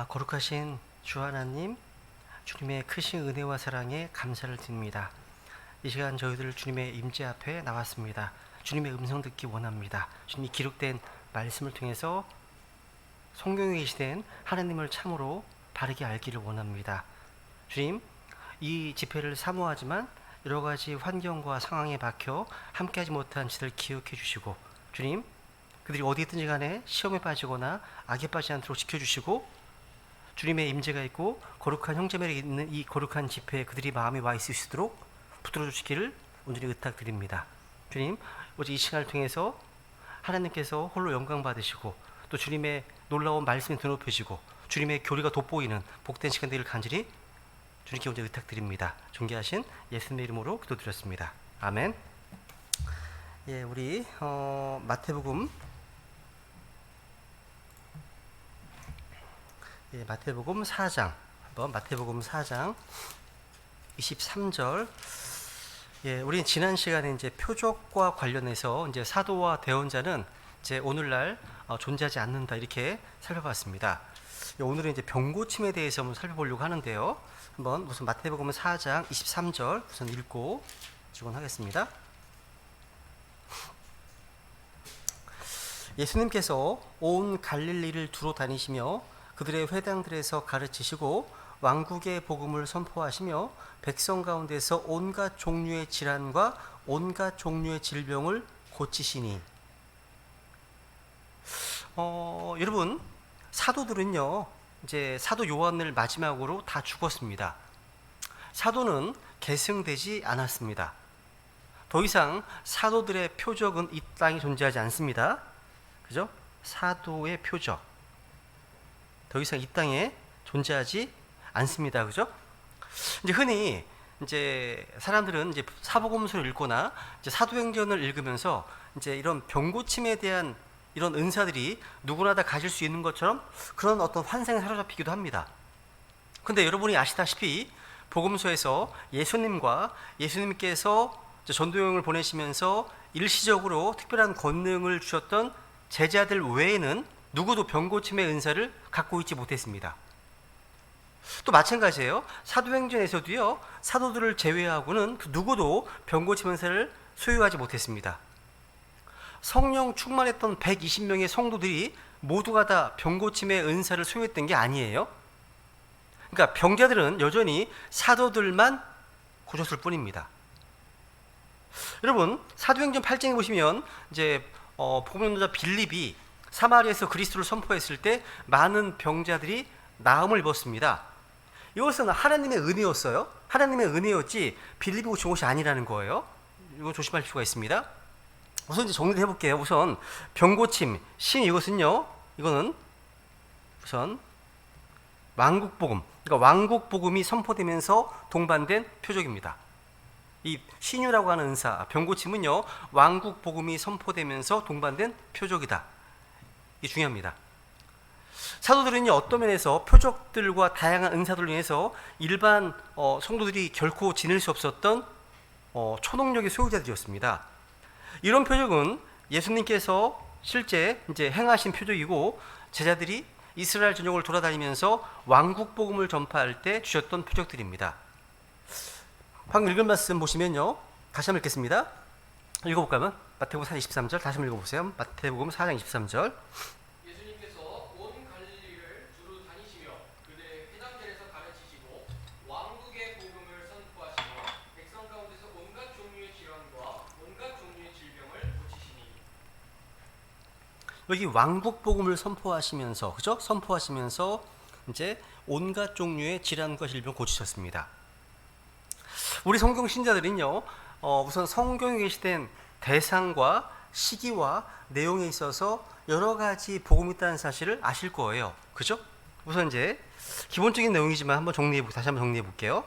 거룩하신 주 하나님, 주님의 크신 은혜와 사랑에 감사를 드립니다. 이 시간 저희들 주님의 임재 앞에 나왔습니다. 주님의 음성 듣기 원합니다. 주님이 기록된 말씀을 통해서 성경에 계시된 하나님을 참으로 바르게 알기를 원합니다. 주님, 이 집회를 사모하지만 여러 가지 환경과 상황에 박혀 함께하지 못한 지들 기억해 주시고, 주님, 그들이 어디 있든지 간에 시험에 빠지거나 악에 빠지지 않도록 지켜주시고, 주님의 임재가 있고 거룩한 형제들이 있는 이 거룩한 집회에 그들이 마음이 와 있을 수 있도록 붙들어 주시기를 온전히 의탁드립니다. 주님, 오직 이 시간을 통해서 하나님께서 홀로 영광 받으시고 또 주님의 놀라운 말씀이 드높여지고 주님의 교리가 돋보이는 복된 시간 되기를 간절히 주님께 온전히 의탁드립니다. 존귀하신 예수님의 이름으로 기도드렸습니다. 아멘. 예, 우리 마태복음 마태복음 4장, 한번 마태복음 4장 23절. 우리는 지난 시간에 이제 표적과 관련해서 이제 사도와 대언자는 이제 오늘날 존재하지 않는다 이렇게 살펴봤습니다. 오늘은 이제 병고침에 대해서 한번 살펴보려고 하는데요. 한번 우선 마태복음 4장 23절 우선 읽고 직원하겠습니다. 예수님께서 온 갈릴리를 두루 다니시며 그들의 회당들에서 가르치시고 왕국의 복음을 선포하시며 백성 가운데서 온갖 종류의 질환과 온갖 종류의 질병을 고치시니. 여러분, 사도들은요, 이제 사도 요한을 마지막으로 다 죽었습니다. 사도는 계승되지 않았습니다. 더 이상 사도들의 표적은 이 땅에 존재하지 않습니다. 그죠? 사도의 표적 더 이상 이 땅에 존재하지 않습니다. 그죠? 이제 흔히 이제 사람들은 이제 사복음서를 읽거나 이제 사도행전을 읽으면서 이제 이런 병고침에 대한 이런 은사들이 누구나 다 가질 수 있는 것처럼 그런 어떤 환상에 사로잡히기도 합니다. 근데 여러분이 아시다시피 복음서에서 예수님과 예수님께서 전도여행을 보내시면서 일시적으로 특별한 권능을 주셨던 제자들 외에는 누구도 병고침의 은사를 갖고 있지 못했습니다. 또 마찬가지예요. 사도행전에서도요, 사도들을 제외하고는 누구도 병고침 은사를 소유하지 못했습니다. 성령 충만했던 120명의 성도들이 모두가 다 병고침의 은사를 소유했던 게 아니에요. 그러니까 병자들은 여전히 사도들만 고쳤을 뿐입니다. 여러분, 사도행전 8장에 보시면 이제 복음전도자 빌립이 사마리아에서 그리스도를 선포했을 때 많은 병자들이 나음을 입었습니다. 이것은 하나님의 은혜였어요. 하나님의 은혜였지 빌립이 고친 것이 아니라는 거예요. 이거 조심할 필요가 있습니다. 우선 이제 정리를 해볼게요. 우선 병고침, 신 이것은요, 이거는 우선 왕국복음, 그러니까 왕국복음이 선포되면서 동반된 표적입니다. 이 신유라고 하는 은사, 병고침은요, 왕국복음이 선포되면서 동반된 표적이다. 이게 중요합니다. 사도들은요, 어떤 면에서 표적들과 다양한 은사들로 인해서 일반 성도들이 결코 지닐 수 없었던 초능력의 소유자들이었습니다. 이런 표적은 예수님께서 실제 이제 행하신 표적이고 제자들이 이스라엘 전역을 돌아다니면서 왕국 복음을 전파할 때 주셨던 표적들입니다. 방금 읽은 말씀 보시면요, 다시 한번 읽겠습니다. 읽어볼까요? 마태복음 4장 23절 다시 한번 읽어보세요. 마태복음 4장 23절. 예수님께서 온 갈릴리를 두루 다니시며 그들의 회당들에서 가르치시고 왕국의 복음을 선포하시며 백성 가운데서 온갖 종류의 질환과 온갖 종류의 질병을 고치시니. 여기 왕국 복음을 선포하시면서, 그죠? 선포하시면서 이제 온갖 종류의 질환과 질병을 고치셨습니다. 우리 성경 신자들은요, 우선 성경에 게시된 대상과 시기와 내용에 있어서 여러 가지 복음이 있다는 사실을 아실 거예요. 그죠? 우선 이제 기본적인 내용이지만 다시 한번 정리해 볼게요.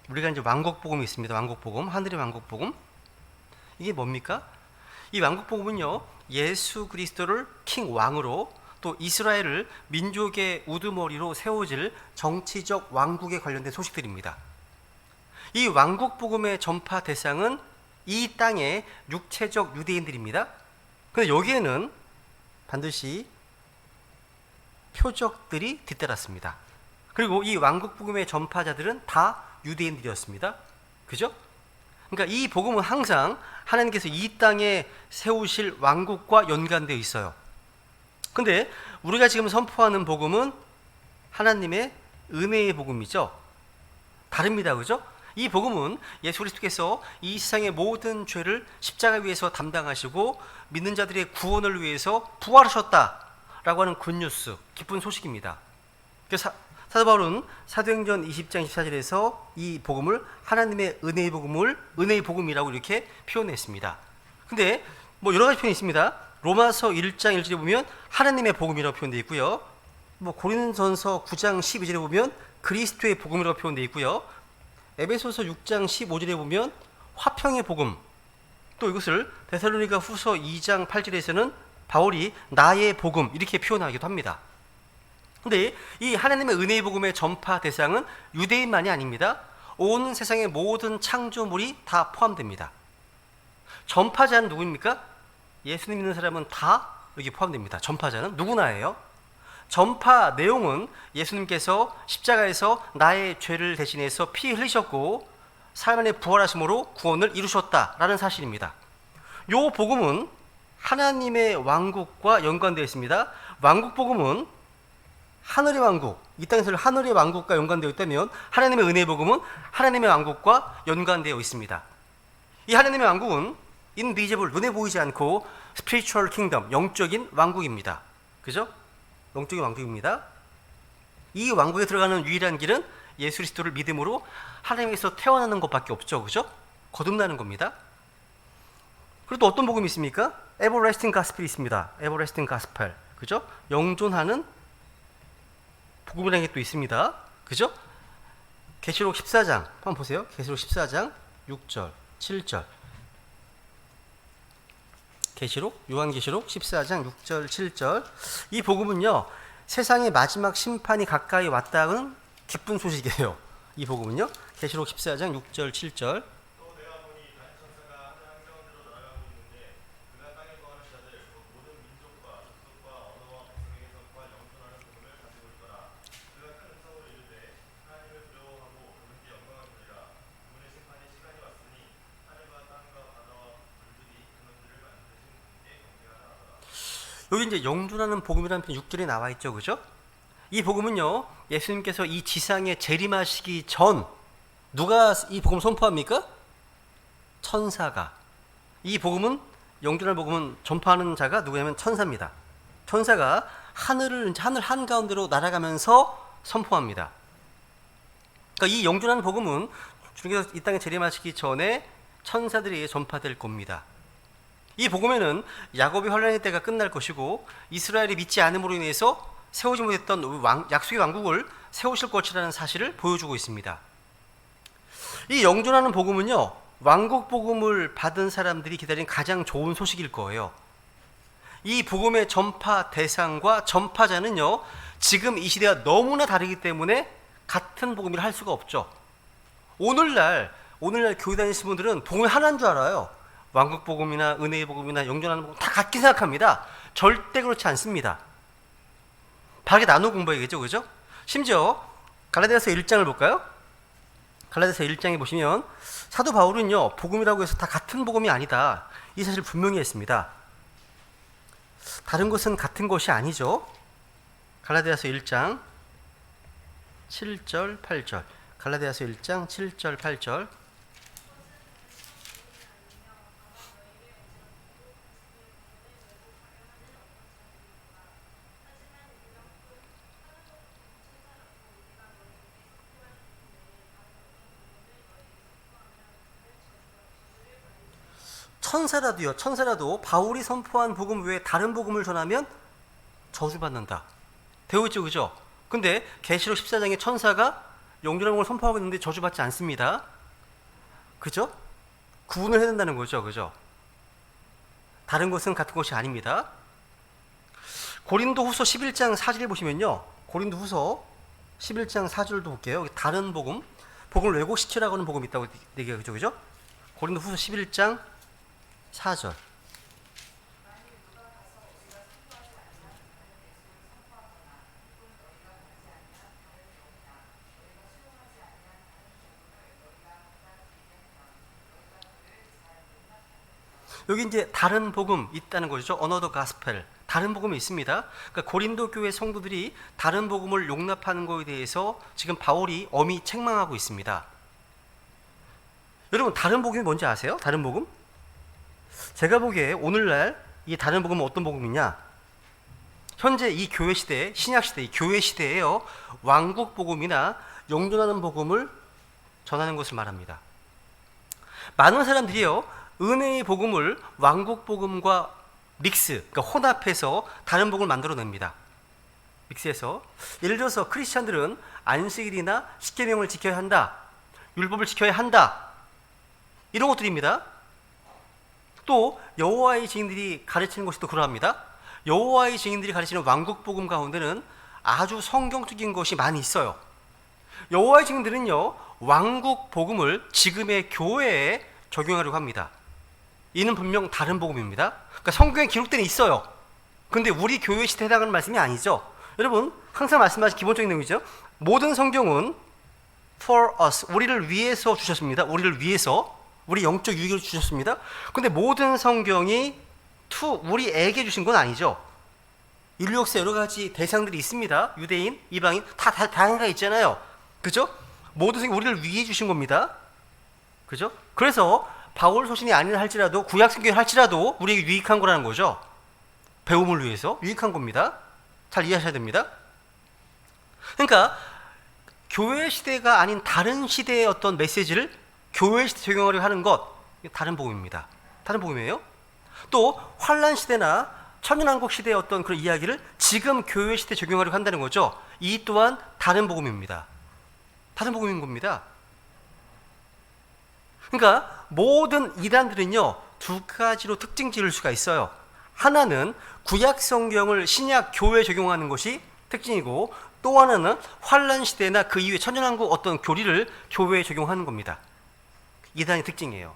우리가 이제 왕국 복음이 있습니다. 왕국 복음, 하늘의 왕국 복음. 이게 뭡니까? 이 왕국 복음은요, 예수 그리스도를 킹 왕으로 또 이스라엘을 민족의 우두머리로 세워질 정치적 왕국에 관련된 소식들입니다. 이 왕국 복음의 전파 대상은 이 땅의 육체적 유대인들입니다. 근데 여기에는 반드시 표적들이 뒤따랐습니다. 그리고 이 왕국 복음의 전파자들은 다 유대인들이었습니다. 그죠? 그러니까 이 복음은 항상 하나님께서 이 땅에 세우실 왕국과 연관되어 있어요. 근데 우리가 지금 선포하는 복음은 하나님의 은혜의 복음이죠. 다릅니다. 그죠? 이 복음은 예수 그리스도께서 이 세상의 모든 죄를 십자가 위에서 담당하시고 믿는 자들의 구원을 위해서 부활하셨다라고 하는 굿뉴스, 기쁜 소식입니다. 그래서 사도 바울은 사도행전 20장 24절에서 이 복음을 하나님의 은혜의 복음을 은혜의 복음이라고 이렇게 표현했습니다. 근데 뭐 여러 가지 표현이 있습니다. 로마서 1장 1절에 보면 하나님의 복음이라고 표현되어 있고요. 뭐 고린도전서 9장 12절에 보면 그리스도의 복음이라고 표현되어 있고요. 에베소서 6장 15절에 보면 화평의 복음, 또 이것을 데살로니가 후서 2장 8절에서는 바울이 나의 복음 이렇게 표현하기도 합니다. 근데 이 하나님의 은혜의 복음의 전파 대상은 유대인만이 아닙니다. 온 세상의 모든 창조물이 다 포함됩니다. 전파자는 누구입니까? 예수님 믿는 사람은 다 여기 포함됩니다. 전파자는 누구나예요. 전파 내용은 예수님께서 십자가에서 나의 죄를 대신해서 피 흘리셨고 사흘 만에 부활하심으로 구원을 이루셨다라는 사실입니다. 이 복음은 하나님의 왕국과 연관되어 있습니다. 왕국 복음은 하늘의 왕국, 이 땅에서 하늘의 왕국과 연관되어 있다면 하나님의 은혜의 복음은 하나님의 왕국과 연관되어 있습니다. 이 하나님의 왕국은 invisible, 눈에 보이지 않고 spiritual kingdom, 영적인 왕국입니다. 그죠? 영적인 왕국입니다. 이 왕국에 들어가는 유일한 길은 예수 그리스도를 믿음으로 하나님에서 태어나는 것밖에 없죠. 그죠? 거듭나는 겁니다. 그리고 또 어떤 복음이 있습니까? everlasting gospel이 있습니다. everlasting gospel. 그죠? 영존하는 복음이라는 게 또 있습니다. 그죠? 계시록 14장 한번 보세요. 계시록 14장 6절, 7절. 요한계시록 14장 6절, 7절. 이 복음은요, 세상의 마지막 심판이 가까이 왔다는 기쁜 소식이에요. 이 복음은요, 계시록 14장 6절, 7절. 또 내가 보니 다른 천사가 하늘 한가운데로 날아가고 있는데 그가 땅에 거하는 자들 곧 모든 민족과 족속과 언어와 백성에게 선포할 영존하는 복음을 가지고 있더라. 그가 큰 음성으로 이르되 하나님을 두려워하고 그분께 영광을 돌리라. 그분의 심판의 시간이 왔으니 하늘과 땅과 바다와 물들이 그놈들을 만드신 분께 경배하라 하더라. 여기 이제 영존하는 복음이라는 표현 6절에 나와 있죠. 그죠? 이 복음은요, 예수님께서 이 지상에 재림하시기 전 누가 이 복음을 선포합니까? 천사가. 이 복음은, 영존할 복음은 전파하는 자가 누구냐면 천사입니다. 천사가 하늘 한가운데로 날아가면서 선포합니다. 그러니까 이 영존하는 복음은 주님께서 이 땅에 재림하시기 전에 천사들이 전파될 겁니다. 이 복음에는 야곱의 환란의 때가 끝날 것이고 이스라엘이 믿지 않음으로 인해서 세우지 못했던 약속의 왕국을 세우실 것이라는 사실을 보여주고 있습니다. 이 영존하는 복음은요, 왕국 복음을 받은 사람들이 기다린 가장 좋은 소식일 거예요. 이 복음의 전파 대상과 전파자는요, 지금 이 시대가 너무나 다르기 때문에 같은 복음이라 할 수가 없죠. 오늘날 교회 다니시는 분들은 복음이 하나인 줄 알아요. 왕국 복음이나 은혜의 복음이나 영존하는 복음 다 같게 생각합니다. 절대 그렇지 않습니다. 다르게 나누어 공부해야겠죠, 그죠? 심지어 갈라디아서 1장을 볼까요? 갈라디아서 1장에 보시면 사도 바울은요, 복음이라고 해서 다 같은 복음이 아니다, 이 사실을 분명히 했습니다. 다른 것은 같은 것이 아니죠. 갈라디아서 1장 7절 8절. 갈라디아서 1장 7절 8절. 천사라도 바울이 선포한 복음 외에 다른 복음을 전하면 저주받는다. 되어 있죠, 그죠? 근데 계시록 14장에 천사가 영존하는 걸 선포하고 있는데 저주받지 않습니다. 그죠? 구분을 해야 된다는 거죠, 그죠? 다른 것은 같은 것이 아닙니다. 고린도후서 11장 4절을 보시면요, 고린도후서 11장 4절도 볼게요. 다른 복음을 왜곡시키라고 하는 복음이 있다고 얘기하죠, 그죠? 고린도후서 11장 4절. 여기 이제 다른 복음 있다는 거죠. Another Gospel. 다른 복음이 있습니다. 그러니까 고린도 교회 성도들이 다른 복음을 용납하는 것에 대해서 지금 바울이 엄히 책망하고 있습니다. 여러분, 다른 복음이 뭔지 아세요? 다른 복음? 제가 보기에 오늘날 이 다른 복음은 어떤 복음이냐? 현재 이 교회 시대, 신약 시대, 이 교회 시대에요, 왕국 복음이나 영존하는 복음을 전하는 것을 말합니다. 많은 사람들이요, 은혜의 복음을 왕국 복음과 믹스, 그러니까 혼합해서 다른 복음을 만들어냅니다. 믹스해서. 예를 들어서 크리스찬들은 안식일이나 십계명을 지켜야 한다, 율법을 지켜야 한다, 이런 것들입니다. 또 여호와의 증인들이 가르치는 것이 또 그러합니다. 여호와의 증인들이 가르치는 왕국 복음 가운데는 아주 성경적인 것이 많이 있어요. 여호와의 증인들은요, 왕국 복음을 지금의 교회에 적용하려고 합니다. 이는 분명 다른 복음입니다. 그러니까 성경에 기록되어 있어요. 그런데 우리 교회 시대에 해당하는 말씀이 아니죠. 여러분, 항상 말씀하신 기본적인 내용이죠. 모든 성경은 for us, 우리를 위해서 주셨습니다. 우리를 위해서, 우리 영적 유익을 주셨습니다. 근데 모든 성경이 우리에게 주신 건 아니죠. 인류 역사 여러 가지 대상들이 있습니다. 유대인, 이방인 다 다양하게 있잖아요. 그죠? 모든 성경 우리를 위해 주신 겁니다. 그죠? 그래서 바울 서신이 아니라 할지라도, 구약 성경이 할지라도 우리에게 유익한 거라는 거죠. 배움을 위해서 유익한 겁니다. 잘 이해하셔야 됩니다. 그러니까 교회 시대가 아닌 다른 시대의 어떤 메시지를 교회 시대에 적용하려고 하는 것, 다른 복음입니다. 다른 복음이에요. 또 환란 시대나 천연왕국 시대의 어떤 그런 이야기를 지금 교회 시대에 적용하려고 한다는 거죠. 이 또한 다른 복음입니다. 다른 복음인 겁니다. 그러니까 모든 이단들은요, 두 가지로 특징 지을 수가 있어요. 하나는 구약 성경을 신약 교회에 적용하는 것이 특징이고, 또 하나는 환란 시대나 그 이후에 천연왕국 어떤 교리를 교회에 적용하는 겁니다. 이단의 특징이에요.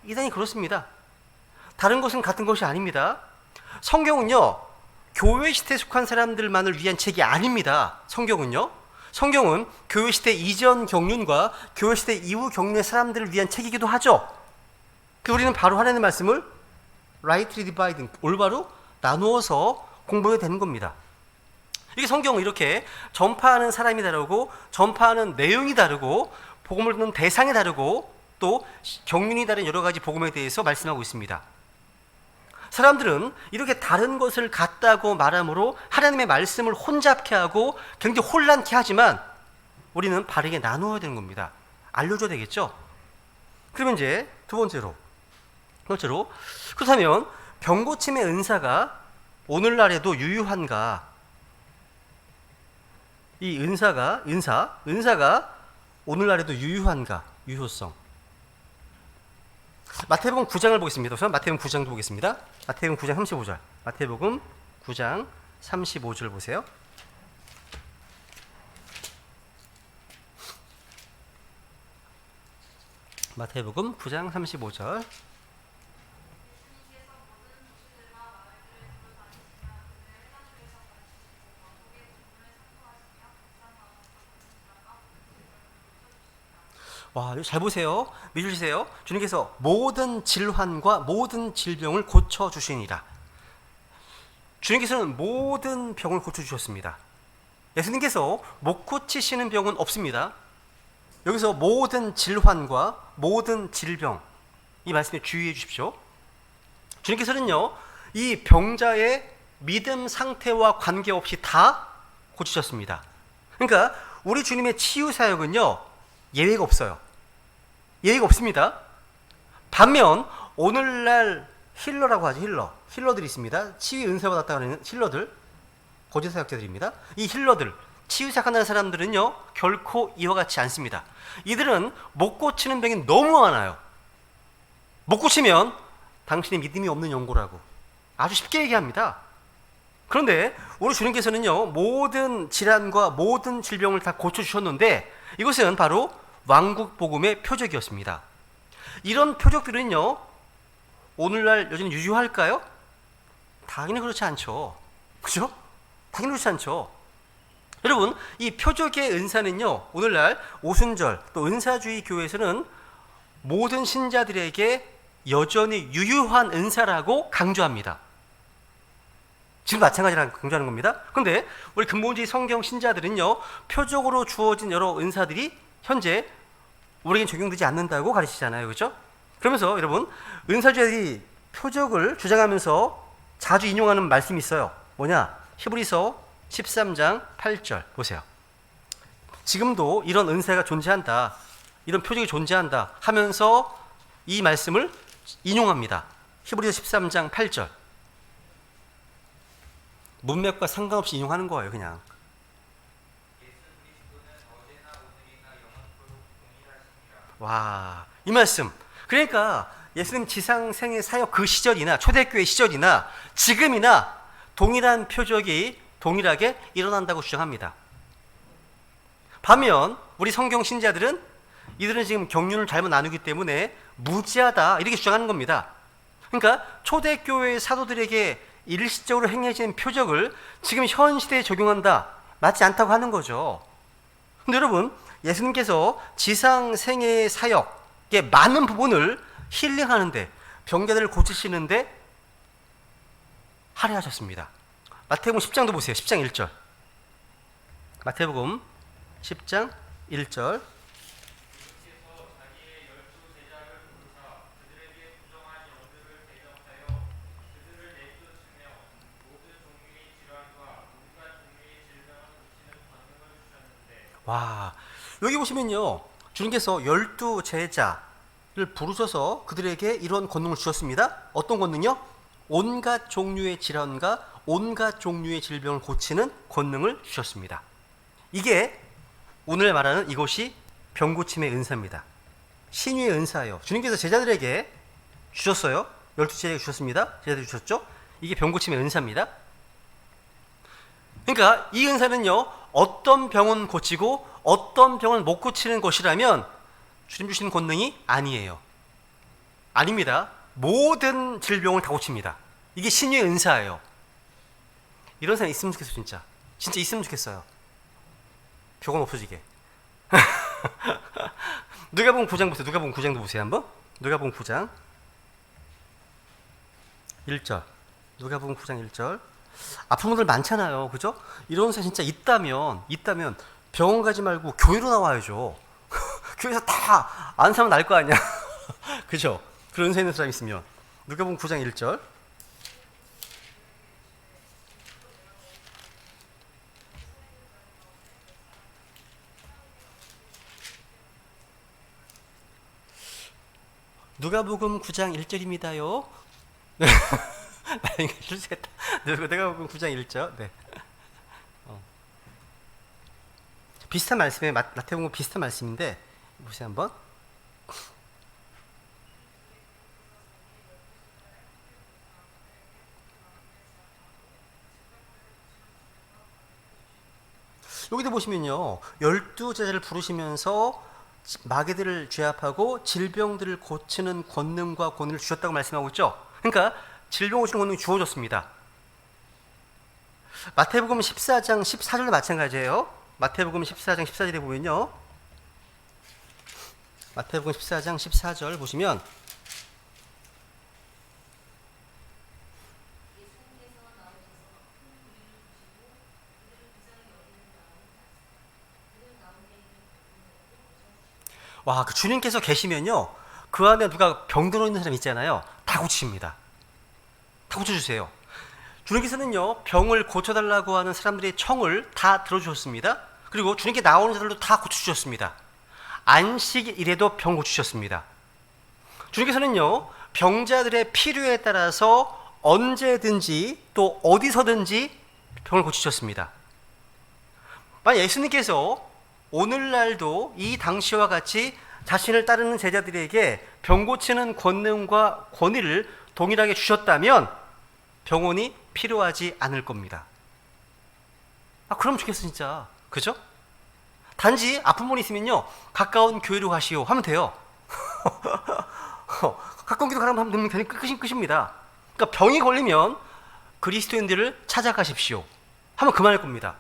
이단이 그렇습니다. 다른 것은 같은 것이 아닙니다. 성경은요, 교회 시대에 속한 사람들만을 위한 책이 아닙니다. 성경은요, 성경은 교회 시대 이전 경륜과 교회 시대 이후 경륜의 사람들을 위한 책이기도 하죠. 그래서 우리는 바로 하나님의 말씀을 rightly dividing, 올바로 나누어서 공부해야 되는 겁니다. 이게 성경은 이렇게 전파하는 사람이 다르고, 전파하는 내용이 다르고, 복음을 듣는 대상이 다르고, 또 경륜이 다른 여러 가지 복음에 대해서 말씀하고 있습니다. 사람들은 이렇게 다른 것을 같다고 말함으로 하나님의 말씀을 혼잡케 하고 굉장히 혼란케 하지만, 우리는 바르게 나누어야 되는 겁니다. 알려줘야 되겠죠? 그러면 이제 두 번째로, 그렇다면 병고침의 은사가 오늘날에도 유효한가? 이 은사가 오늘날에도 유효한가? 유효성. 마태복음 9장을 보겠습니다. 우선 마태복음 9장도 보겠습니다. 마태복음 9장 35절. 마태복음 9장 35절 보세요. 마태복음 9장 35절. 와, 잘 보세요. 믿으세요. 주님께서 모든 질환과 모든 질병을 고쳐주시니라. 주님께서는 모든 병을 고쳐주셨습니다. 예수님께서 못 고치시는 병은 없습니다. 여기서 모든 질환과 모든 질병, 이 말씀에 주의해 주십시오. 주님께서는요, 이 병자의 믿음 상태와 관계없이 다 고치셨습니다. 그러니까 우리 주님의 치유 사역은요, 예외가 없어요. 예외가 없습니다. 반면 오늘날 힐러라고 하죠. 힐러들이 있습니다. 치유 은사 받았다고 하는 힐러들, 거짓 사역자들입니다. 이 힐러들, 치유 사역하는 사람들은요, 결코 이와 같지 않습니다. 이들은 못 고치는 병이 너무 많아요. 못 고치면 당신의 믿음이 없는 연고라고 아주 쉽게 얘기합니다. 그런데 우리 주님께서는요, 모든 질환과 모든 질병을 다 고쳐주셨는데, 이것은 바로 왕국 복음의 표적이었습니다. 이런 표적들은요, 오늘날 여전히 유효할까요? 당연히 그렇지 않죠. 그죠? 당연히 그렇지 않죠. 여러분, 이 표적의 은사는요, 오늘날 오순절 또 은사주의 교회에서는 모든 신자들에게 여전히 유효한 은사라고 강조합니다. 지금 마찬가지라고 강조하는 겁니다. 그런데 우리 근본주의 성경 신자들은요, 표적으로 주어진 여러 은사들이 현재 우리에게 적용되지 않는다고 가르치잖아요. 그렇죠? 그러면서 여러분, 은사주의자들이 표적을 주장하면서 자주 인용하는 말씀이 있어요. 뭐냐? 히브리서 13장 8절 보세요. 지금도 이런 은사가 존재한다, 이런 표적이 존재한다 하면서 이 말씀을 인용합니다. 히브리서 13장 8절. 문맥과 상관없이 인용하는 거예요. 그냥. 와, 이 말씀. 그러니까 예수님 지상 생애 사역 그 시절이나 초대교회 시절이나 지금이나 동일한 표적이 동일하게 일어난다고 주장합니다. 반면 우리 성경 신자들은 이들은 지금 경륜을 잘못 나누기 때문에 무지하다 이렇게 주장하는 겁니다. 그러니까 초대교회의 사도들에게 일시적으로 행해진 표적을 지금 현 시대에 적용한다, 맞지 않다고 하는 거죠. 근데 여러분, 예수님께서 지상 생애의 사역의 많은 부분을 힐링하는데, 병자들을 고치시는데 할애하셨습니다. 마태복음 10장도 보세요. 10장 1절. 마태복음 10장 1절. 와, 여기 보시면요, 주님께서 12 제자를 부르셔서 그들에게 이런 권능을 주셨습니다. 어떤 권능이요? 온갖 종류의 질환과 온갖 종류의 질병을 고치는 권능을 주셨습니다. 이게 오늘 말하는 이것이 병고침의 은사입니다. 신유의 은사예요. 주님께서 제자들에게 주셨어요. 12제자에게 주셨습니다. 제자들이 주셨죠? 이게 병고침의 은사입니다. 그러니까 이 은사는요, 어떤 병은 고치고 어떤 병은 못 고치는 것이라면 주님 주시는 권능이 아니에요. 아닙니다. 모든 질병을 다 고칩니다. 이게 신유의 은사예요. 이런 사람 있으면 좋겠어요. 진짜 있으면 좋겠어요. 병은 없어지게. 누가복음 9장 보세요. 누가복음 9장도 보세요 한번. 누가복음 9장 1절. 누가복음 9장 1절. 아픈 분들 많잖아요. 그죠? 이런 사 진짜 있다면 병원 가지 말고 교회로 나와야죠. 교회에서 다 안 사면 날 거 아니야. 그죠? 그런 은사 있는 사람 있으면. 누가복음 9장 1절. 누가복음 9장 1절입니다요. 나 이거 실수했다. 누가복음 9장 1절. 네. 비슷한 말씀에 마태복음 비슷한 말씀인데 보세요 한번. 여기도 보시면요, 12제자를 부르시면서 마귀들을 제압하고 질병들을 고치는 권능과 권위를 주셨다고 말씀하고 있죠. 그러니까 질병 고치는 권능이 주어졌습니다. 마태복음 14장 14절도 마찬가지예요. 마태복음 14장 14절에 보면요, 마태복음 14장 14절 보시면 와, 그 주님께서 계시면요, 그 안에 누가 병들어 있는 사람 있잖아요. 다 고치십니다. 다 고쳐주세요. 주님께서는요, 병을 고쳐달라고 하는 사람들의 청을 다 들어주셨습니다. 그리고 주님께 나오는 자들도 다 고쳐주셨습니다. 안식일에도 병 고치셨습니다. 주님께서는요, 병자들의 필요에 따라서 언제든지 또 어디서든지 병을 고치셨습니다. 만약 예수님께서 오늘날도 이 당시와 같이 자신을 따르는 제자들에게 병 고치는 권능과 권위를 동일하게 주셨다면 병원이 필요하지 않을 겁니다. 그럼 좋겠어 진짜. 그죠? 단지 아픈 분이 있으면요, 가까운 교회로 가시오 하면 돼요. 가까운 교회로 가면 되면 끝입니다. 그러니까 병이 걸리면 그리스도인들을 찾아가십시오 하면 그만할 겁니다.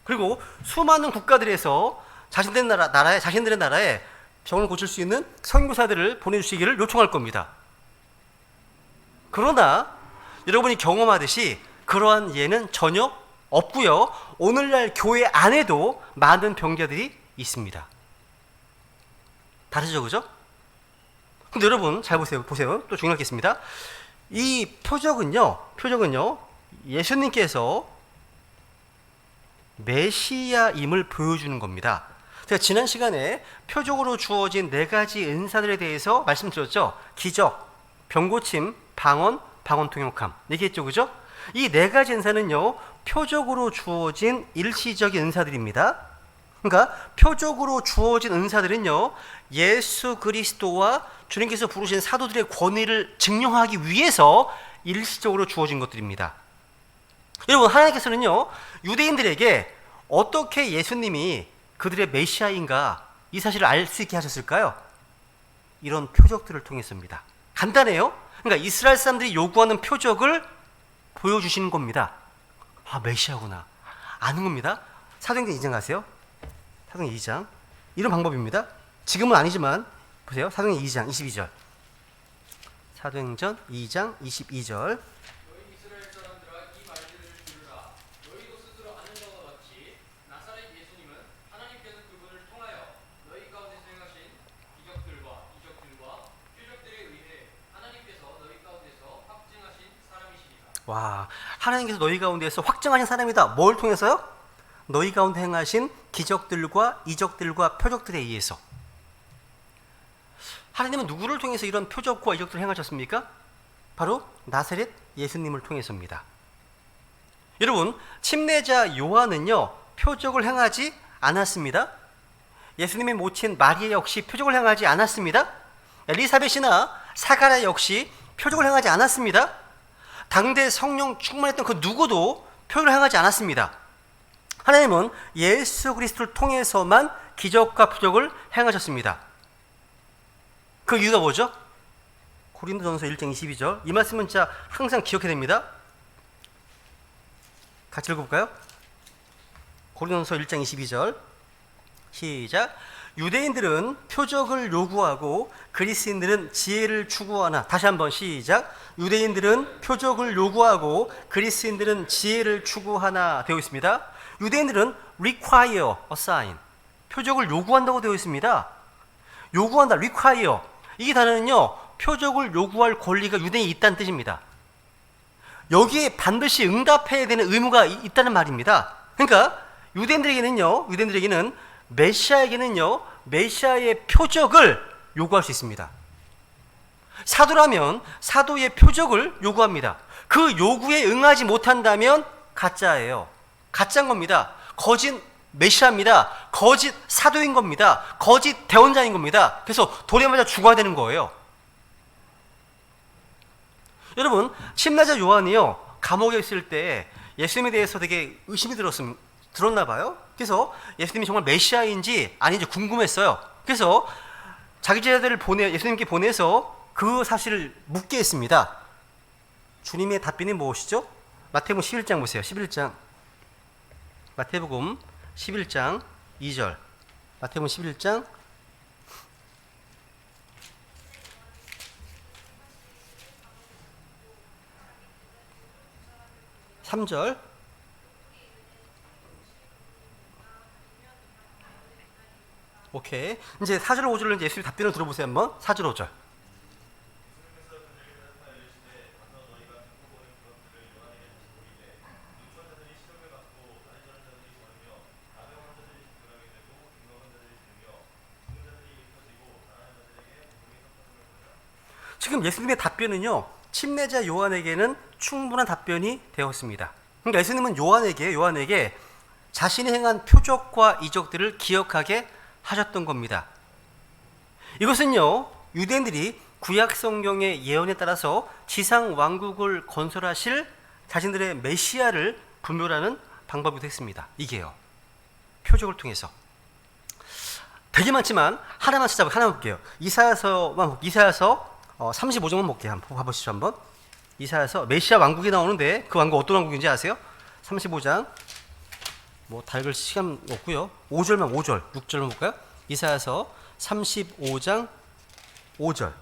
그리고 수많은 국가들에서 자신들의 나라에 병을 고칠 수 있는 선교사들을 보내주시기를 요청할 겁니다. 그러나 여러분이 경험하듯이 그러한 예는 전혀 없고요. 오늘날 교회 안에도 많은 병자들이 있습니다. 다르죠, 그죠? 근데 여러분 잘 보세요. 또 중요한 게 있습니다. 이 표적은요, 예수님께서 메시아임을 보여주는 겁니다. 제가 지난 시간에 표적으로 주어진 4가지 은사들에 대해서 말씀드렸죠. 기적, 병고침, 방언 통역함 얘기했죠, 그죠? 이 4가지 은사는요, 표적으로 주어진 일시적인 은사들입니다. 그러니까 표적으로 주어진 은사들은요, 예수 그리스도와 주님께서 부르신 사도들의 권위를 증명하기 위해서 일시적으로 주어진 것들입니다. 여러분, 하나님께서는요, 유대인들에게 어떻게 예수님이 그들의 메시아인가 이 사실을 알 수 있게 하셨을까요? 이런 표적들을 통해서입니다. 간단해요. 그러니까 이스라엘 사람들이 요구하는 표적을 보여주시는 겁니다. 아, 메시아구나 아는 겁니다. 사도행전 2장 가세요. 사도행전 2장 이런 방법입니다. 지금은 아니지만 보세요. 사도행전 2장 22절. 사도행전 2장 22절. 너희 이스라엘 사람들아 이 말들을 들으라. 너희도 스스로 아는 바와 같이 나사렛 예수님은 하나님께서 그분을 통하여 너희 가운데서 행하신 기적들과 이적들과 표적들에 의해 하나님께서 너희 가운데서 확증하신 사람이시니라. 와, 하나님께서 너희 가운데서 확증하신 사람이다. 뭘 통해서요? 너희 가운데 행하신 기적들과 이적들과 표적들에 의해서. 하나님은 누구를 통해서 이런 표적과 이적들을 행하셨습니까? 바로 나사렛 예수님을 통해서입니다. 여러분, 침례자 요한은요, 표적을 행하지 않았습니다. 예수님의 모친 마리아 역시 표적을 행하지 않았습니다. 엘리사벳이나 사가랴 역시 표적을 행하지 않았습니다. 당대 성령 충만했던 그 누구도 표적을 행하지 않았습니다. 하나님은 예수 그리스도를 통해서만 기적과 표적을 행하셨습니다. 그 이유가 뭐죠? 고린도전서 1장 22절. 이 말씀은 진짜 항상 기억해야 됩니다. 같이 읽어볼까요? 고린도전서 1장 22절. 시작. 유대인들은 표적을 요구하고 그리스인들은 지혜를 추구하나. 다시 한번 시작. 유대인들은 표적을 요구하고 그리스인들은 지혜를 추구하나 되어 있습니다. 유대인들은 require a sign. 표적을 요구한다고 되어 있습니다. 요구한다, require. 이 단어는요, 표적을 요구할 권리가 유대인이 있다는 뜻입니다. 여기에 반드시 응답해야 되는 의무가 있다는 말입니다. 그러니까 유대인들에게는 메시아에게는요, 메시아의 표적을 요구할 수 있습니다. 사도라면 사도의 표적을 요구합니다. 그 요구에 응하지 못한다면 가짜예요. 가짜인 겁니다. 거짓 메시아입니다. 거짓 사도인 겁니다. 거짓 대언자인 겁니다. 그래서 돌에 맞아 죽어야 되는 거예요. 여러분, 침례자 요한이요, 감옥에 있을 때 예수님에 대해서 되게 의심이 들었나 봐요. 그래서 예수님이 정말 메시아인지 아닌지 궁금했어요. 그래서 자기 제자들을 예수님께 보내서 그 사실을 묻게 했습니다. 주님의 답변이 무엇이죠? 마태복음 11장 보세요. 11장. 마태복음 11장 2절. 마태복음 11장 3절. 오케이. 이제 4절 5절로 이제 예수님 답변을 들어보세요. 한번. 4절 5절. 지금 예수님의 답변은요, 침례자 요한에게는 충분한 답변이 되었습니다. 그러니까 예수님은 요한에게 자신이 행한 표적과 이적들을 기억하게 하셨던 겁니다. 이것은요, 유대인들이 구약 성경의 예언에 따라서 지상 왕국을 건설하실 자신들의 메시아를 분별하는 방법이기도 했습니다. 이게요, 표적을 통해서. 되게 많지만 하나만 찾아볼게요. 하나 볼게요. 이사야서 35장만 볼게요. 한번 봐보시죠. 한번. 이사야서 메시아 왕국이 나오는데 그 왕국 어떤 왕국인지 아세요? 35장. 뭐 달글 시간 없고요. 5절 6절만 볼까요? 이사야서 35장 5절.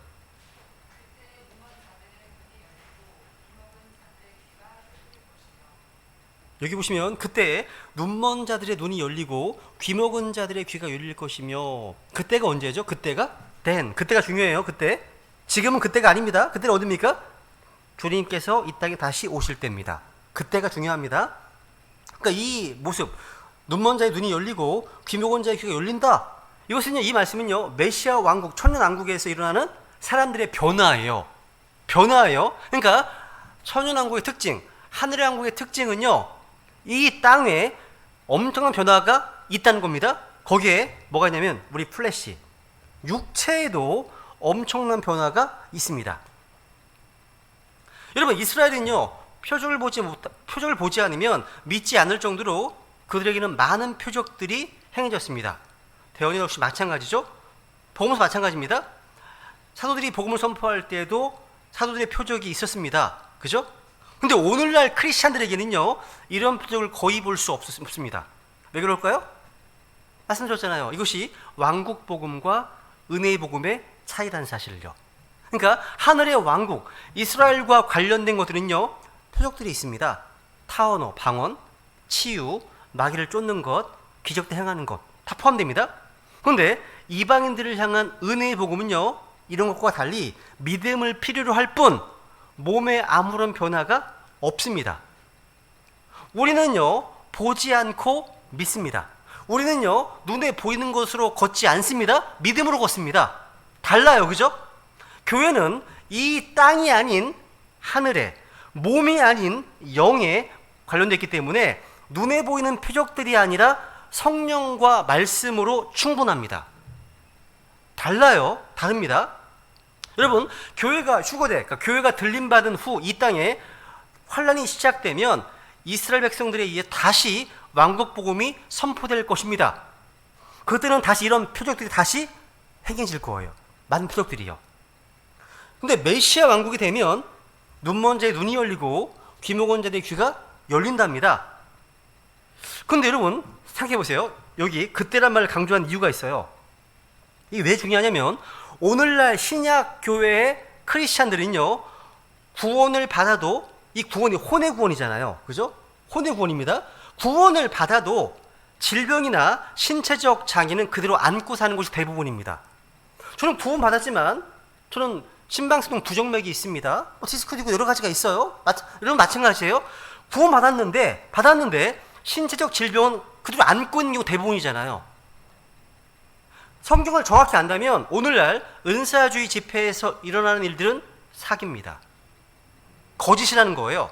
여기 보시면 그때 눈먼 자들의 눈이 열리고 귀먹은 자들의 귀가 열릴 것이며, 그때가 언제죠? 그때가 then. 그때가 중요해요. 그때. 지금은 그때가 아닙니다. 그때는 어딥니까? 주님께서 이 땅에 다시 오실 때입니다. 그때가 중요합니다. 그러니까 이 모습, 눈먼 자의 눈이 열리고 귀먹은 자의 귀가 열린다. 이것은요, 이 말씀은요, 메시아 왕국, 천년 왕국에서 일어나는 사람들의 변화예요. 변화예요. 그러니까 천년 왕국의 특징, 하늘의 왕국의 특징은요, 이 땅에 엄청난 변화가 있다는 겁니다. 거기에 뭐가 있냐면 우리 플래시, 육체에도 엄청난 변화가 있습니다. 여러분, 이스라엘은요, 표적을 보지 않으면 믿지 않을 정도로 그들에게는 많은 표적들이 행해졌습니다. 대원이 역시 마찬가지죠. 복음서 마찬가지입니다. 사도들이 복음을 선포할 때에도 사도들의 표적이 있었습니다. 그죠? 근데 오늘날 크리스찬들에게는요, 이런 표적을 거의 볼 수 없습니다. 왜 그럴까요? 말씀드렸잖아요. 이것이 왕국 복음과 은혜의 복음의 차이라는 사실을요. 그러니까 하늘의 왕국, 이스라엘과 관련된 것들은요, 표적들이 있습니다. 타언어, 방언, 치유, 마귀를 쫓는 것, 기적들 행하는 것, 다 포함됩니다. 그런데 이방인들을 향한 은혜의 복음은요, 이런 것과 달리 믿음을 필요로 할 뿐 몸에 아무런 변화가 없습니다. 우리는요, 보지 않고 믿습니다. 우리는요, 눈에 보이는 것으로 걷지 않습니다. 믿음으로 걷습니다. 달라요. 그죠? 교회는 이 땅이 아닌 하늘에, 몸이 아닌 영에 관련되어 있기 때문에 눈에 보이는 표적들이 아니라 성령과 말씀으로 충분합니다. 달라요. 다릅니다. 여러분, 교회가 휴거돼, 그러니까 교회가 들림받은 후 이 땅에 환란이 시작되면 이스라엘 백성들에 의해 다시 왕국 복음이 선포될 것입니다. 그때는 다시 이런 표적들이 다시 행해질 거예요. 많은 표적들이요. 근데 메시아 왕국이 되면 눈먼 자의 눈이 열리고 귀먹은 자의 귀가 열린답니다. 근데 여러분, 생각해 보세요. 여기 그때란 말을 강조한 이유가 있어요. 이게 왜 중요하냐면 오늘날 신약 교회의 크리스찬들은요, 구원을 받아도, 이 구원이 혼의 구원이잖아요. 그죠? 혼의 구원입니다. 구원을 받아도 질병이나 신체적 장애는 그대로 안고 사는 것이 대부분입니다. 저는 구원 받았지만 저는 심방수동 부정맥이 있습니다. 디스크도 있고 여러 가지가 있어요. 여러분 마찬가지예요. 구원 받았는데 신체적 질병은 그대로 안고 있는 경우 대부분이잖아요. 성경을 정확히 안다면 오늘날 은사주의 집회에서 일어나는 일들은 사기입니다. 거짓이라는 거예요.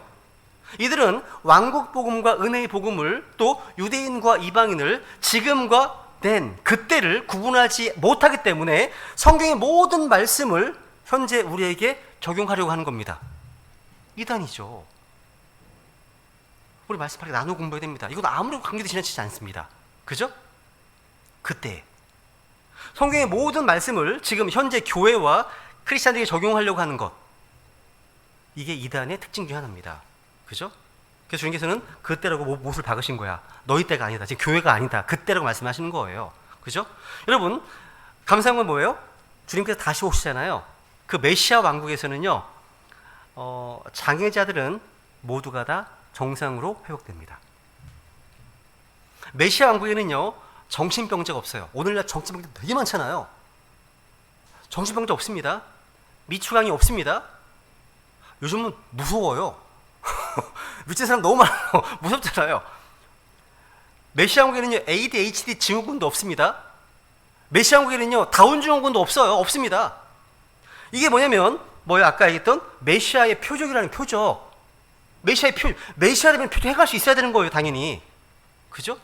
이들은 왕국 복음과 은혜의 복음을, 또 유대인과 이방인을 지금과 then, 그때를 구분하지 못하기 때문에 성경의 모든 말씀을 현재 우리에게 적용하려고 하는 겁니다. 이단이죠. 우리 말씀 바르게 나누어 공부해야 됩니다. 이건 아무리 관계도 지나치지 않습니다. 그죠? 그때 성경의 모든 말씀을 지금 현재 교회와 크리스찬들에게 적용하려고 하는 것, 이게 이단의 특징 중 하나입니다. 그죠? 그래서 주님께서는 그때라고 못을 박으신 거야. 너희 때가 아니다. 지금 교회가 아니다. 그때라고 말씀하시는 거예요. 그죠? 여러분, 감사한 건 뭐예요? 주님께서 다시 오시잖아요. 그 메시아 왕국에서는요, 장애자들은 모두가 다 정상으로 회복됩니다. 메시아 왕국에는요, 정신병자가 없어요. 오늘날 정신병자 되게 많잖아요. 정신병자 없습니다. 미추강이 없습니다. 요즘은 무서워요. 미친 사람 너무 많아요. 무섭잖아요. 메시아 왕국에는요, ADHD 증후군도 없습니다. 메시아 왕국에는요, 다운 증후군도 없어요. 없습니다. 이게 뭐냐면, 아까 얘기했던 메시아의 표적이라는 표적. 메시아라면 표적 해갈 수 있어야 되는 거예요, 당연히. 그죠?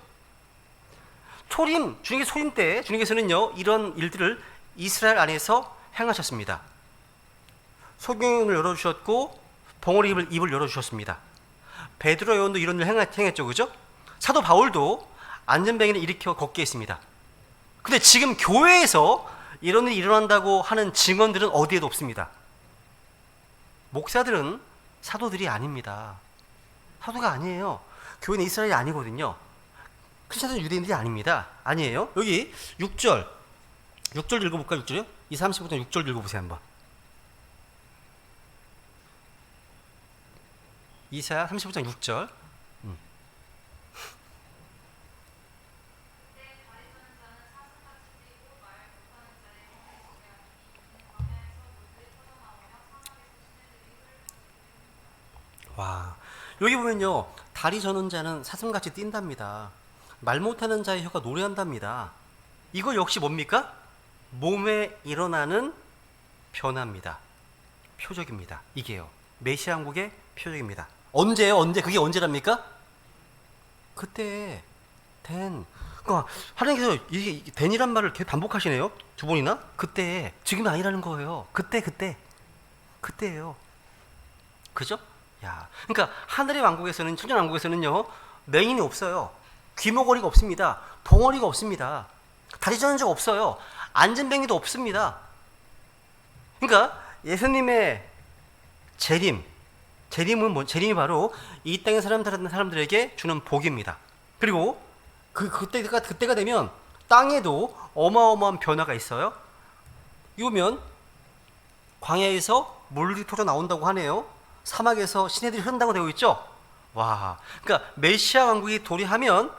주님의 소임 때 주님께서는요, 이런 일들을 이스라엘 안에서 행하셨습니다. 소경을 열어주셨고 벙어리 입을 열어주셨습니다. 베드로 요한도 이런 일을 행했죠. 그죠? 사도 바울도 안전뱅이를 일으켜 걷게 했습니다. 근데 지금 교회에서 이런 일이 일어난다고 하는 증언들은 어디에도 없습니다. 목사들은 사도들이 아닙니다. 사도가 아니에요. 교회는 이스라엘이 아니거든요. 크리스천들은 유대인들이 아닙니다. 아니에요. 여기 6절 읽어볼까요? 6절이요? 30부터 6절 읽어보세요 한번. 이사야 35장 6절. 여기 보면요, 다리 저는 자는 사슴같이 뛴답니다. 말 못하는 자의 혀가 노래한답니다. 이거 역시 뭡니까? 몸에 일어나는 변화입니다. 표적입니다. 이게요, 메시아 왕국의 표적입니다. 언제예요? 언제? 그게 언제랍니까? 그때 된. 그러니까 하나님께서 이게 된이란 말을 계속 반복하시네요. 두 번이나. 그때, 지금이 아니라는 거예요. 그때예요. 그죠? 야, 그러니까 하늘의 왕국에서는, 천년 왕국에서는요, 맹인이 없어요. 귀머거리가 없습니다. 봉어리가 없습니다. 다리 저는 적 없어요. 안전뱅이도 없습니다. 그러니까 예수님의 재림이 바로 이 땅의 사람들에게 주는 복입니다. 그리고 그때가 되면 땅에도 어마어마한 변화가 있어요. 이거면 광야에서 물이 터져 나온다고 하네요. 사막에서 시내들이 흐른다고 되어 있죠. 와, 그러니까 메시아 왕국이 도래하면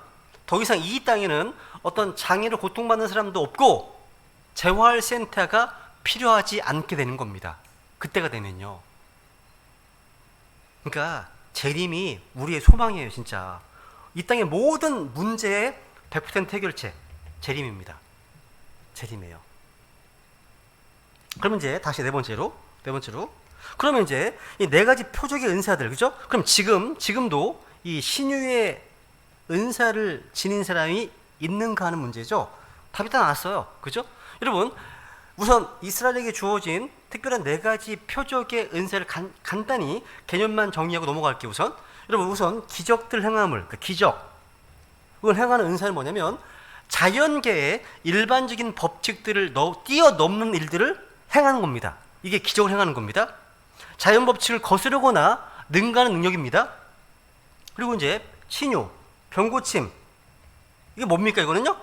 더 이상 이 땅에는 어떤 장애로 고통받는 사람도 없고 재활센터가 필요하지 않게 되는 겁니다. 그때가 되면요. 그러니까 재림이 우리의 소망이에요, 진짜. 이 땅의 모든 문제의 100% 해결책, 재림입니다. 재림이에요. 그러면 이제 다시 네 번째로. 그러면 이제 이 네 가지 표적의 은사들, 그죠? 그럼 지금도 이 신유의 은사를 지닌 사람이 있는가 하는 문제죠. 답이 다 나왔어요. 그죠? 여러분, 우선 이스라엘에게 주어진 특별한 네 가지 표적의 은사를 간단히 개념만 정리하고 넘어갈게요. 우선 기적들 행함을, 그걸 행하는 은사는 뭐냐면 자연계의 일반적인 법칙들을 뛰어넘는 일들을 행하는 겁니다. 이게 기적을 행하는 겁니다. 자연 법칙을 거스르거나 능가하는 능력입니다. 그리고 이제 치유, 병고침, 이게 뭡니까? 이거는요,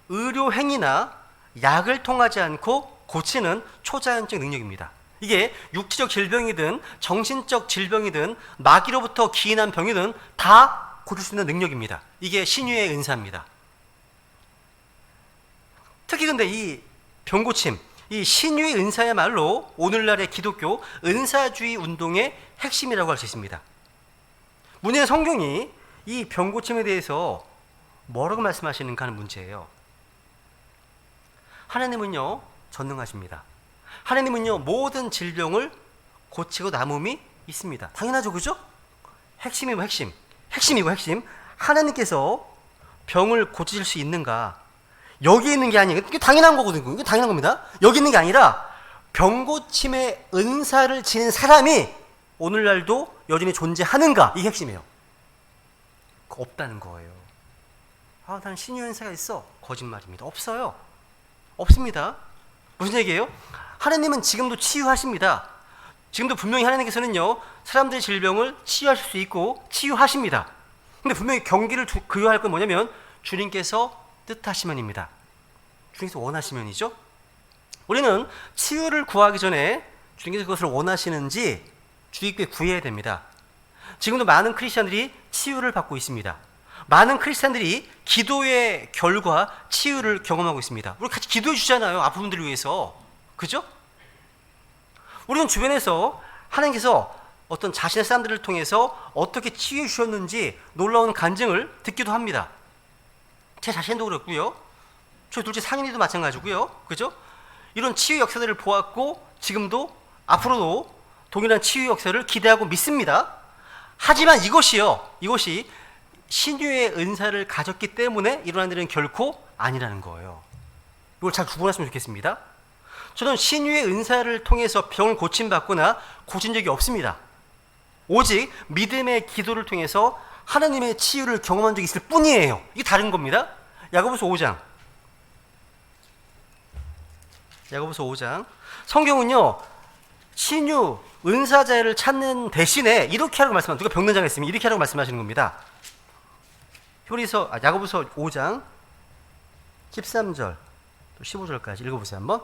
의료 행위나 약을 통하지 않고 고치는 초자연적 능력입니다. 이게 육체적 질병이든 정신적 질병이든 마귀로부터 기인한 병이든 다 고칠 수 있는 능력입니다. 이게 신유의 은사입니다. 특히 근데 이 병고침, 이 신유의 은사야말로 오늘날의 기독교 은사주의 운동의 핵심이라고 할 수 있습니다. 문의 성경이 이 병고침에 대해서 뭐라고 말씀하시는가 하는 문제예요. 하나님은요, 전능하십니다. 하나님은요, 모든 질병을 고치고 남음이 있습니다. 당연하죠, 그죠? 핵심이고 핵심. 하나님께서 병을 고치실 수 있는가? 여기 있는 게 아니에요. 이게 당연한 거거든요. 이게 당연한 겁니다. 여기 있는 게 아니라 병고침의 은사를 지닌 사람이 오늘날도 여전히 존재하는가? 이게 핵심이에요. 없다는 거예요. 아, 난 신유 은사가 있어. 거짓말입니다. 없어요. 없습니다. 무슨 얘기예요? 하나님은 지금도 치유하십니다. 지금도 분명히 하나님께서는요, 사람들의 질병을 치유하실 수 있고 치유하십니다. 근데 분명히 경기를 부여할 건 뭐냐면 주님께서 뜻하시면입니다. 주님께서 원하시면이죠. 우리는 치유를 구하기 전에 주님께서 그것을 원하시는지 주의깊게 구해야 됩니다. 지금도 많은 크리스찬들이 치유를 받고 있습니다. 많은 크리스찬들이 기도의 결과 치유를 경험하고 있습니다. 우리 같이 기도해 주잖아요. 아픈 분들을 위해서. 그죠? 우리는 주변에서 하나님께서 어떤 자신의 사람들을 통해서 어떻게 치유해 주셨는지 놀라운 간증을 듣기도 합니다. 제 자신도 그렇고요. 저희 둘째 상인이도 마찬가지고요. 그죠? 이런 치유 역사들을 보았고 지금도 앞으로도 동일한 치유 역사를 기대하고 믿습니다. 하지만 이것이 신유의 은사를 가졌기 때문에 일어난 일은 결코 아니라는 거예요. 이걸 잘 구분하시면 좋겠습니다. 저는 신유의 은사를 통해서 병을 고침받거나 고친 적이 없습니다. 오직 믿음의 기도를 통해서 하나님의 치유를 경험한 적이 있을 뿐이에요. 이게 다른 겁니다. 야고보서 5장. 성경은요, 신유 은사자를 찾는 대신에 이렇게 하라고 말씀하는, 누가 병든 자가 있으면 이렇게 하라고 말씀하시는 겁니다. 야고보서 5장 13절 또 15절까지 읽어보세요 한번.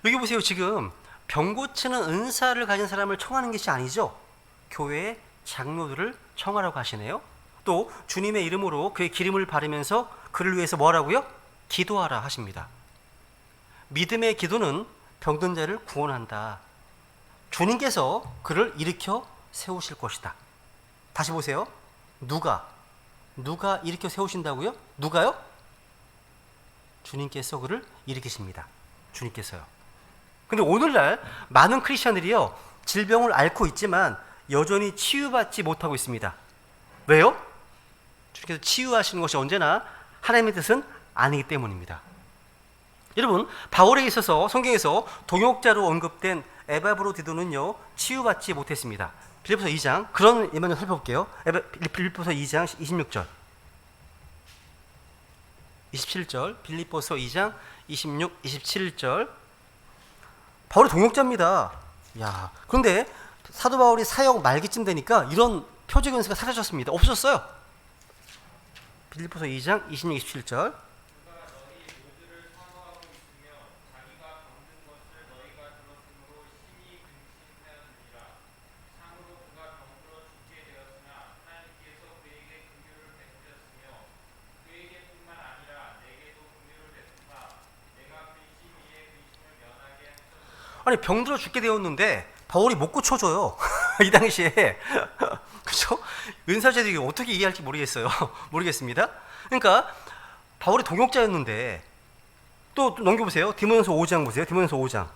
여기 보세요. 지금 병 고치는 은사를 가진 사람을 청하는 것이 아니죠. 교회의 장로들을 청하라고 하시네요. 또 주님의 이름으로 그의 기름을 바르면서 그를 위해서 뭐하라고요? 기도하라 하십니다. 믿음의 기도는 병든 자를 구원한다. 주님께서 그를 일으켜 세우실 것이다. 다시 보세요. 누가 일으켜 세우신다고요? 누가요? 주님께서 그를 일으키십니다. 주님께서요. 근데 오늘날 많은 크리스천들이요, 질병을 앓고 있지만 여전히 치유받지 못하고 있습니다. 왜요? 주님께서 치유하시는 것이 언제나 하나님의 뜻은 아니기 때문입니다. 여러분, 바울에 있어서 성경에서 동역자로 언급된 에바브로디도는요, 치유받지 못했습니다. 빌립보서 2장, 그런 예만 좀 살펴볼게요. 빌립보서 2장 26절 27절, 빌립보서 2장 26, 27절. 바울이 동역자입니다. 야, 그런데 사도 바울이 사역 말기쯤 되니까 이런 표적 연수가 사라졌습니다. 없어졌어요. 빌립보서 2장 26, 27절. 아니, 병들어 죽게 되었는데 바울이 못 고쳐줘요. 이 당시에. 그렇죠? 은사제도 어떻게 이해할지 모르겠어요. 모르겠습니다. 그러니까 바울이 동역자였는데, 또 넘겨보세요. 디모데전서 5장 보세요. 디모데전서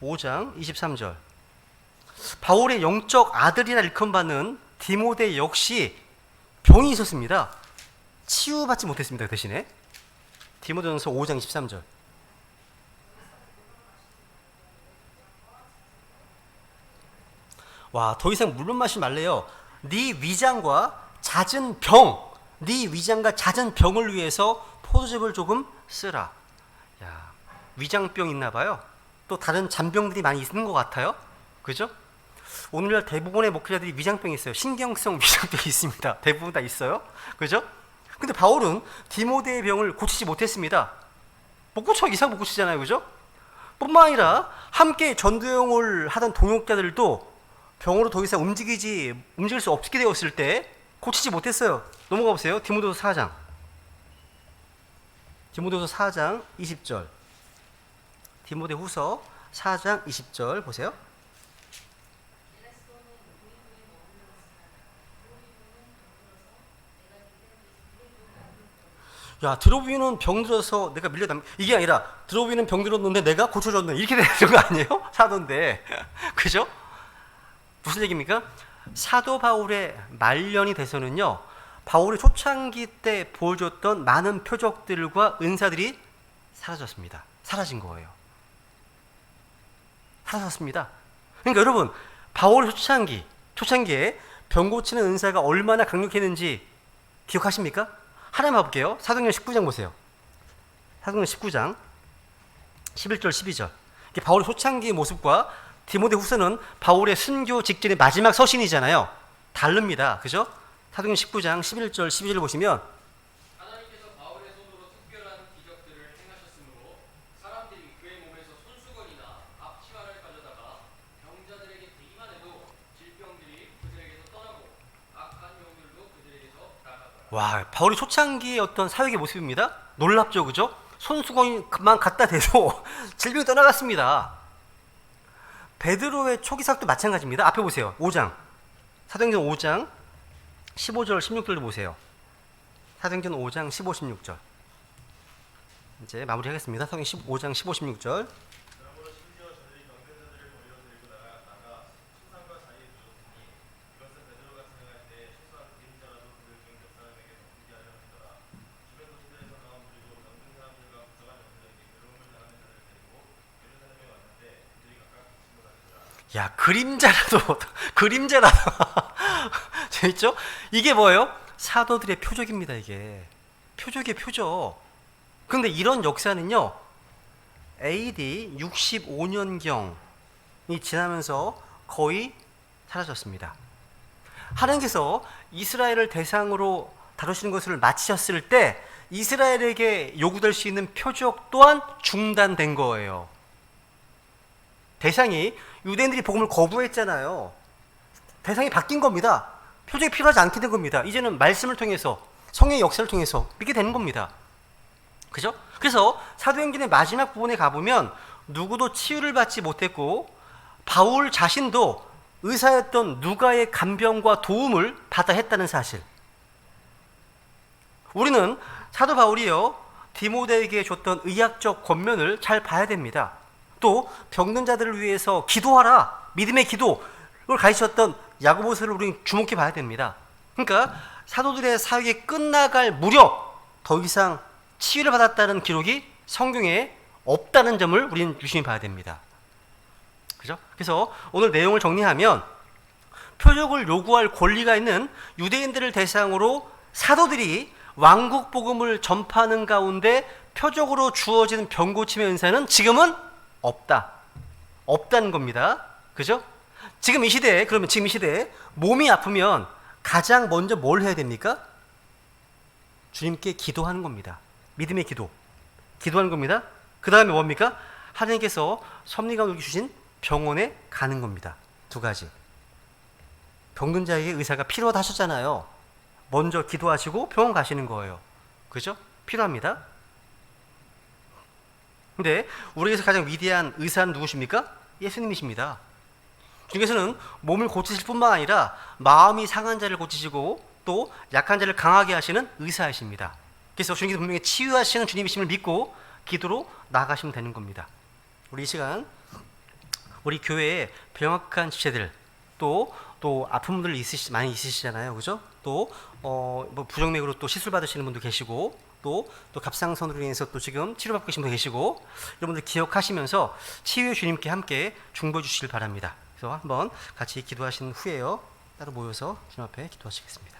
5장 23절. 바울의 영적 아들이라 일컬받는 디모데 역시 병이 있었습니다. 치유받지 못했습니다. 그 대신에 디모데전서 5장 23절. 와, 더 이상 물론 마시지 말래요. 네 위장과 잦은 병을 위해서 포도즙을 조금 쓰라. 야, 위장병 있나 봐요. 또 다른 잔병들이 많이 있는 것 같아요. 그죠? 오늘날 대부분의 목회자들이 위장병이 있어요. 신경성 위장병이 있습니다. 대부분 다 있어요. 그죠? 근데 바울은 디모데의 병을 고치지 못했습니다. 못 고쳐, 이상 못 고치잖아요. 그죠? 뿐만 아니라 함께 전도용을 하던 동역자들도 병으로 더 이상 움직일 수 없게 되었을 때 고치지 못했어요. 넘어가 보세요. 디모데후서 4장 20절. 디모데후서 4장 20절 보세요. 야, 드로비는 병들어서 내가 밀려남, 이게 아니라 드로비는 병들었는데 내가 고쳐줬네, 이렇게 되는 거 아니에요? 사도인데. 그죠? 무슨 얘기입니까? 사도 바울의 말년이 돼서는요, 바울이 초창기 때 보여줬던 많은 표적들과 은사들이 사라졌습니다. 사라진 거예요. 사라졌습니다. 그러니까 여러분, 바울의 초창기에 병 고치는 은사가 얼마나 강력했는지 기억하십니까? 하나만 볼게요. 사도행전 19장 보세요. 사도행전 19장 11절 12절. 이게 바울의 초창기의 모습과 디모데후서는 바울의 순교 직전의 마지막 서신이잖아요. 다릅니다. 그죠? 사도행전 19장 11절 12절을 보시면 하나님께서 바울의 손으로 특별한 기적들을 행하셨으므로 사람들이 그의 몸에서 손수건이나 앞치마를 가져다가 병자들에게 대기만 해도 질병들이 그들에게서 떠나고 악한 영들도 그들에게서 나가더라. 와, 바울이 초창기의 어떤 사역의 모습입니다. 놀랍죠, 그죠? 손수건만 갖다 대도 질병이 떠나갔습니다. 베드로의 초기 사역도 마찬가지입니다. 앞에 보세요. 5장. 사도행전 5장 15절 16절도 보세요. 사도행전 5장 15, 16절. 이제 마무리하겠습니다. 사도행전 5장 15, 16절. 그러므로 심지어 저들이 병든 자들을 거리로 데리고 나가 침상과 자리에 누웠으니 이것은 베드로가 진행할 때 최소한 그림자라도 그들 중 몇 사람에게 덮이게 하려 함이더라. 주변 도시들에서 나온 무리도 병든 사람들과 부정한 영들에게 괴로움을 당하는 자들을 데리고 예루살렘에 왔는데 그들이 각각 기침을 하더라. 야, 그림자라도 재밌죠? 이게 뭐예요? 사도들의 표적입니다. 이게 표적의 표적. 그런데 이런 역사는요, AD 65년경이 지나면서 거의 사라졌습니다. 하나님께서 이스라엘을 대상으로 다루시는 것을 마치셨을 때 이스라엘에게 요구될 수 있는 표적 또한 중단된 거예요. 대상이 유대인들이 복음을 거부했잖아요. 대상이 바뀐 겁니다. 표적이 필요하지 않게 된 겁니다. 이제는 말씀을 통해서 성령의 역사를 통해서 믿게 되는 겁니다. 그죠? 그래서 사도행전의 마지막 부분에 가보면 누구도 치유를 받지 못했고 바울 자신도 의사였던 누가의 간병과 도움을 받아 했다는 사실. 우리는 사도 바울이요 디모데에게 줬던 의학적 권면을 잘 봐야 됩니다. 또 병든 자들을 위해서 기도하라, 믿음의 기도를 가르쳤던 야고보서를 우리는 주목해 봐야 됩니다. 그러니까 사도들의 사역이 끝나갈 무렵 더 이상 치유를 받았다는 기록이 성경에 없다는 점을 우리는 유심히 봐야 됩니다. 그죠? 그래서 오늘 내용을 정리하면 표적을 요구할 권리가 있는 유대인들을 대상으로 사도들이 왕국 복음을 전파하는 가운데 표적으로 주어지는 병고침의 은사는 지금은 없다는 겁니다. 그죠? 지금 이 시대에 몸이 아프면 가장 먼저 뭘 해야 됩니까? 주님께 기도하는 겁니다. 믿음의 기도하는 겁니다. 그 다음에 뭡니까? 하나님께서 섭리가 주신 병원에 가는 겁니다. 두 가지. 병든 자에게 의사가 필요하다 하셨잖아요. 먼저 기도하시고 병원 가시는 거예요. 그죠? 필요합니다. 근데 우리에게서 가장 위대한 의사는 누구십니까? 예수님이십니다. 주님께서는 몸을 고치실 뿐만 아니라 마음이 상한 자를 고치시고 또 약한 자를 강하게 하시는 의사이십니다. 그래서 주님께서 분명히 치유하시는 주님이심을 믿고 기도로 나아가시면 되는 겁니다. 우리 이 시간 우리 교회에 병약한 지체들 또 아픈 분들 많이 있으시잖아요. 그죠? 또 뭐 부정맥으로 또 시술 받으시는 분도 계시고 또 갑상선으로 인해서 또 지금 치료받고 계신 분도 계시고 여러분들 기억하시면서 치유의 주님께 함께 중보해 주시길 바랍니다. 그래서 한번 같이 기도하신 후에요. 따로 모여서 주님 앞에 기도하시겠습니다.